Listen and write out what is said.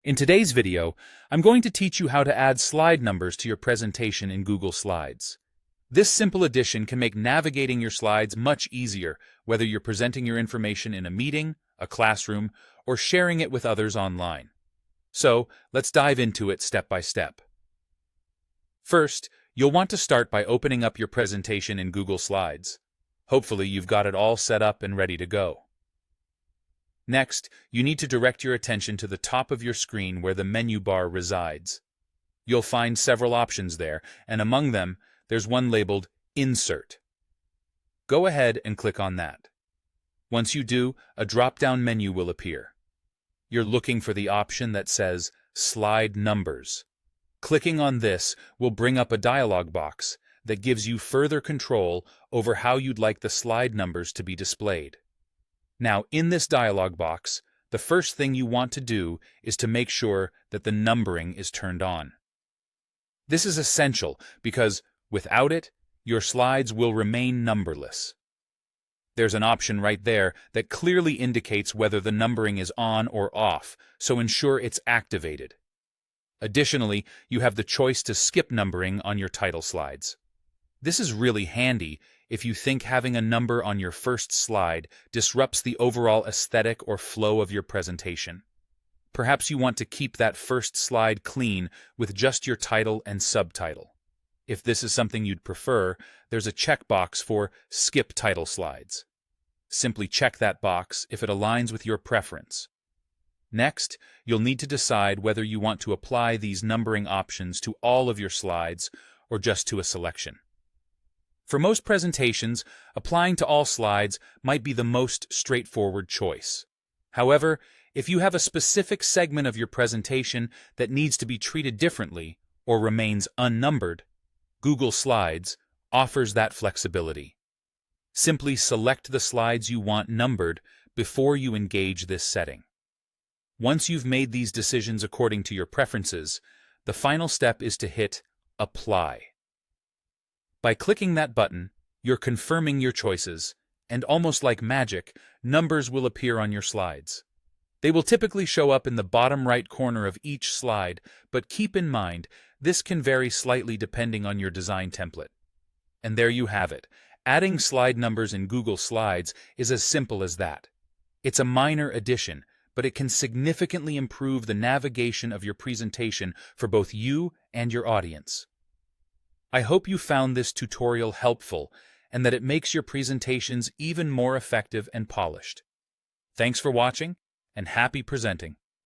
In today's video, I'm going to teach you how to add slide numbers to your presentation in Google Slides. This simple addition can make navigating your slides much easier, whether you're presenting your information in a meeting, a classroom, or sharing it with others online. So, let's dive into it step by step. First, you'll want to start by opening up your presentation in Google Slides. Hopefully, you've got it all set up and ready to go. Next, you need to direct your attention to the top of your screen where the menu bar resides. You'll find several options there, and among them, there's one labeled Insert. Go ahead and click on that. Once you do, a drop-down menu will appear. You're looking for the option that says Slide Numbers. Clicking on this will bring up a dialog box that gives you further control over how you'd like the slide numbers to be displayed. Now, in this dialog box, the first thing you want to do is to make sure that the numbering is turned on. This is essential because, without it, your slides will remain numberless. There's an option right there that clearly indicates whether the numbering is on or off, so ensure it's activated. Additionally, you have the choice to skip numbering on your title slides. This is really handy if you think having a number on your first slide disrupts the overall aesthetic or flow of your presentation. Perhaps you want to keep that first slide clean with just your title and subtitle. If this is something you'd prefer, there's a checkbox for Skip Title Slides. Simply check that box if it aligns with your preference. Next, you'll need to decide whether you want to apply these numbering options to all of your slides or just to a selection. For most presentations, applying to all slides might be the most straightforward choice. However, if you have a specific segment of your presentation that needs to be treated differently or remains unnumbered, Google Slides offers that flexibility. Simply select the slides you want numbered before you engage this setting. Once you've made these decisions according to your preferences, the final step is to hit Apply. By clicking that button, you're confirming your choices, and almost like magic, numbers will appear on your slides. They will typically show up in the bottom right corner of each slide, but keep in mind, this can vary slightly depending on your design template. And there you have it. Adding slide numbers in Google Slides is as simple as that. It's a minor addition, but it can significantly improve the navigation of your presentation for both you and your audience. I hope you found this tutorial helpful and that it makes your presentations even more effective and polished. Thanks for watching, and happy presenting!